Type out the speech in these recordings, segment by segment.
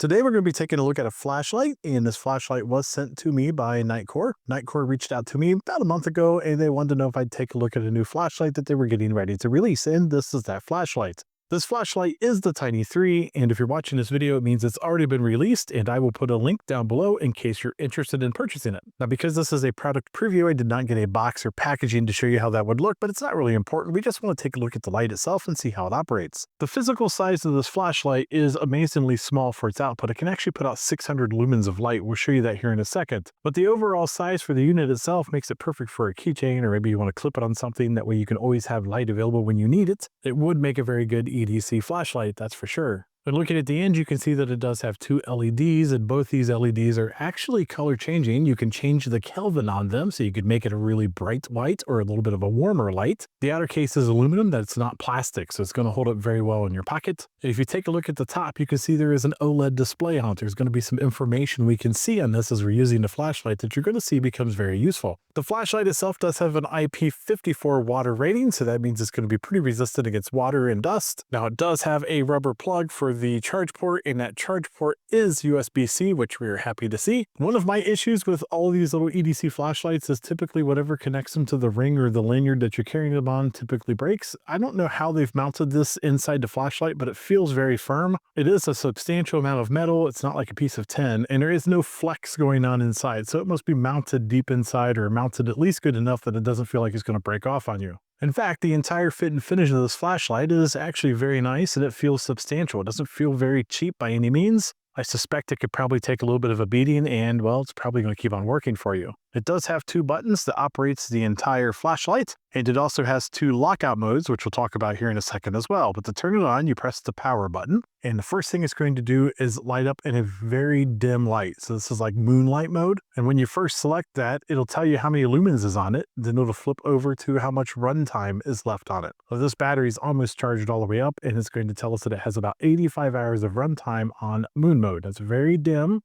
Today we're going to be taking a look at a flashlight, and this flashlight was sent to me by Nitecore. Nitecore reached out to me about a month ago, and they wanted to know if I'd take a look at a new flashlight that they were getting ready to release, and this is that flashlight. This flashlight is the Tini 3, and if you're watching this video, it means it's already been released, and I will put a link down below in case you're interested in purchasing it. Now, because this is a product preview, I did not get a box or packaging to show you how that would look, but it's not really important. We just want to take a look at the light itself and see how it operates. The physical size of this flashlight is amazingly small for its output. It can actually put out 600 lumens of light. We'll show you that here in a second. But the overall size for the unit itself makes it perfect for a keychain, or maybe you want to clip it on something. That way you can always have light available when you need it. It would make a very good EDC flashlight, that's for sure. But looking at the end, you can see that it does have two LEDs, and both these LEDs are actually color changing. You can change the Kelvin on them, so you could make it a really bright white or a little bit of a warmer light. The outer case is aluminum, that's not plastic, so it's going to hold up very well in your pocket. If you take a look at the top, you can see there is an OLED display on it. There's going to be some information we can see on this as we're using the flashlight that you're going to see becomes very useful. The flashlight itself does have an IP54 water rating, so that means it's going to be pretty resistant against water and dust. Now, it does have a rubber plug for the charge port, and that charge port is USB-C, which we are happy to see. One of my issues with all of these little EDC flashlights is typically whatever connects them to the ring or the lanyard that you're carrying them on typically breaks. I don't know how they've mounted this inside the flashlight, but it feels very firm. It is a substantial amount of metal. It's not like a piece of tin, and there is no flex going on inside, so it must be mounted deep inside, or mounted at least good enough that it doesn't feel like it's going to break off on you. In fact, the entire fit and finish of this flashlight is actually very nice, and it feels substantial. It doesn't feel very cheap by any means. I suspect it could probably take a little bit of a beating, and well, it's probably going to keep on working for you. It does have two buttons that operates the entire flashlight, and it also has two lockout modes, which we'll talk about here in a second as well. But to turn it on, you press the power button, and the first thing it's going to do is light up in a very dim light. So this is like moonlight mode, and when you first select that, it'll tell you how many lumens is on it. Then it'll flip over to how much runtime is left on it. So this battery is almost charged all the way up, and it's going to tell us that it has about 85 hours of runtime on moon mode. That's very dim,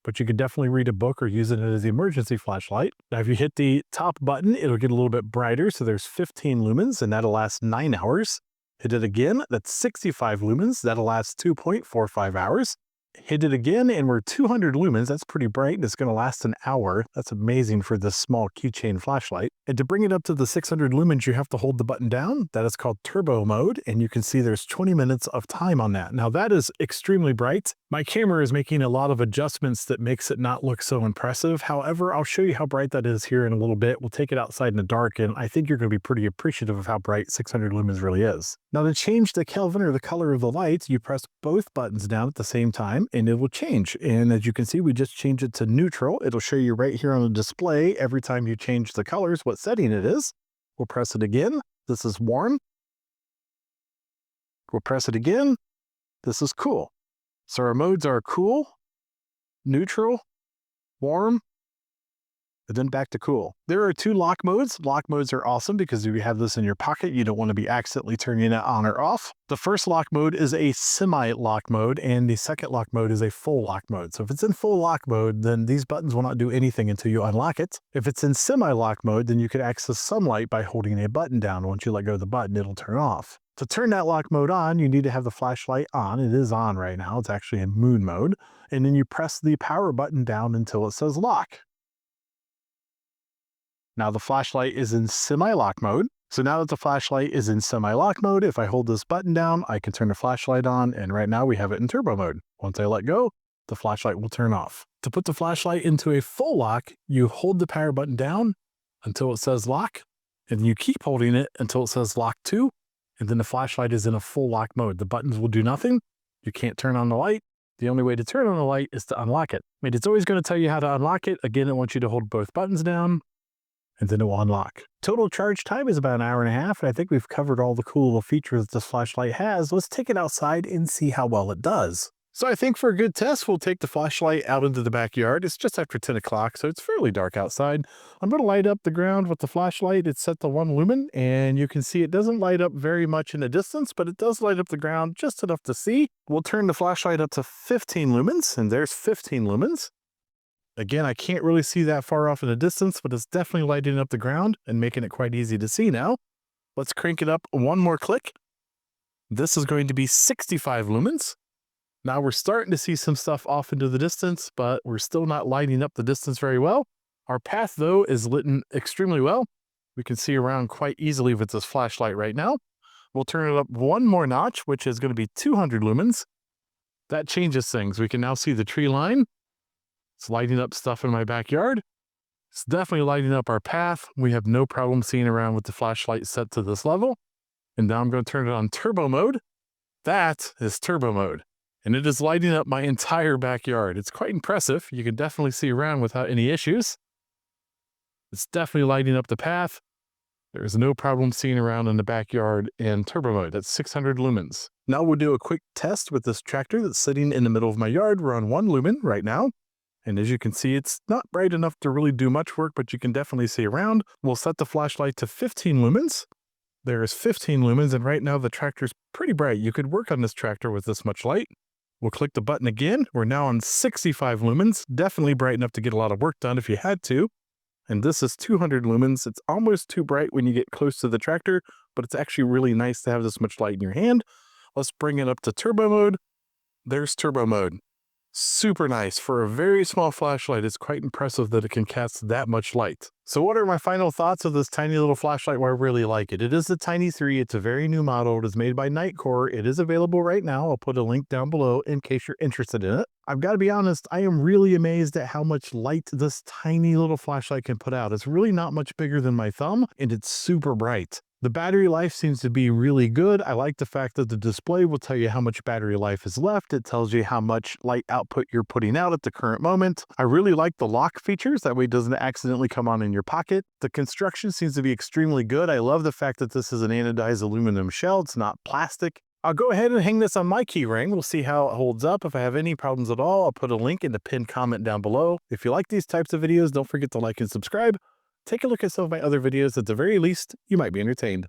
but you could definitely read a book or use it as the emergency flashlight. Now, if you hit the top button, it'll get a little bit brighter. So there's 15 lumens, and that'll last 9 hours. Hit it again, that's 65 lumens. That'll last 2.45 hours. Hit it again, and we're 200 lumens. That's pretty bright, and it's going to last an hour. That's amazing for this small keychain flashlight. And to bring it up to the 600 lumens, you have to hold the button down. That is called turbo mode, and you can see there's 20 minutes of time on that. Now, that is extremely bright. My camera is making a lot of adjustments that makes it not look so impressive. However, I'll show you how bright that is here in a little bit. We'll take it outside in the dark, and I think you're going to be pretty appreciative of how bright 600 lumens really is. Now, to change the Kelvin or the color of the light, you press both buttons down at the same time, and it will change. And as you can see, we just changed it to neutral. It'll show you right here on the display every time you change the colors what setting it is. We'll press it again. This is warm. We'll press it again. This is cool. So our modes are cool, neutral, warm, and then back to cool. There are two lock modes. Lock modes are awesome because if you have this in your pocket, you don't want to be accidentally turning it on or off. The first lock mode is a semi-lock mode, and the second lock mode is a full lock mode. So if it's in full lock mode, then these buttons will not do anything until you unlock it. If it's in semi-lock mode, then you can access sunlight by holding a button down. Once you let go of the button, it'll turn off. To turn that lock mode on, you need to have the flashlight on. It is on right now. It's actually in moon mode. And then you press the power button down until it says lock. Now the flashlight is in semi-lock mode. So now that the flashlight is in semi-lock mode, if I hold this button down, I can turn the flashlight on, and right now we have it in turbo mode. Once I let go, the flashlight will turn off. To put the flashlight into a full lock, you hold the power button down until it says lock, and you keep holding it until it says lock 2, and then the flashlight is in a full lock mode. The buttons will do nothing. You can't turn on the light. The only way to turn on the light is to unlock it. I mean, it's always going to tell you how to unlock it. Again, it wants you to hold both buttons down, and then it will unlock. Total charge time is about an hour and a half, and I think we've covered all the cool little features this flashlight has. Let's take it outside and see how well it does. So I think for a good test, we'll take the flashlight out into the backyard. It's just after 10 o'clock, so it's fairly dark outside. I'm going to light up the ground with the flashlight. It's set to 1 lumen, and you can see it doesn't light up very much in the distance, but it does light up the ground just enough to see. We'll turn the flashlight up to 15 lumens, and there's 15 lumens. Again, I can't really see that far off in the distance, but it's definitely lighting up the ground and making it quite easy to see now. Let's crank it up one more click. This is going to be 65 lumens. Now we're starting to see some stuff off into the distance, but we're still not lighting up the distance very well. Our path, though, is lit extremely well. We can see around quite easily with this flashlight right now. We'll turn it up one more notch, which is going to be 200 lumens. That changes things. We can now see the tree line. It's lighting up stuff in my backyard. It's definitely lighting up our path. We have no problem seeing around with the flashlight set to this level. And now I'm going to turn it on turbo mode. That is turbo mode. And it is lighting up my entire backyard. It's quite impressive. You can definitely see around without any issues. It's definitely lighting up the path. There is no problem seeing around in the backyard in turbo mode. That's 600 lumens. Now we'll do a quick test with this tractor that's sitting in the middle of my yard. We're on 1 lumen right now. And as you can see, it's not bright enough to really do much work, but you can definitely see around. We'll set the flashlight to 15 lumens. There is 15 lumens, and right now the tractor's pretty bright. You could work on this tractor with this much light. We'll click the button again. We're now on 65 lumens. Definitely bright enough to get a lot of work done if you had to. And this is 200 lumens. It's almost too bright when you get close to the tractor, but it's actually really nice to have this much light in your hand. Let's bring it up to turbo mode. There's turbo mode. Super nice. For a very small flashlight, it's quite impressive that it can cast that much light. So what are my final thoughts of this tiny little flashlight? Well, I really like it. It is the Tiny 3. It's a very new model. It is made by Nitecore. It is available right now. I'll put a link down below in case you're interested in it. I've got to be honest, I am really amazed at how much light this tiny little flashlight can put out. It's really not much bigger than my thumb, and it's super bright. The battery life seems to be really good. I like the fact that the display will tell you how much battery life is left. It tells you how much light output you're putting out at the current moment. I really like the lock features. That way it doesn't accidentally come on in your pocket. The construction seems to be extremely good. I love the fact that this is an anodized aluminum shell. It's not plastic. I'll go ahead and hang this on my key ring. We'll see how it holds up. If I have any problems at all, I'll put a link in the pinned comment down below. If you like these types of videos, don't forget to like and subscribe. Take a look at some of my other videos. At the very least, you might be entertained.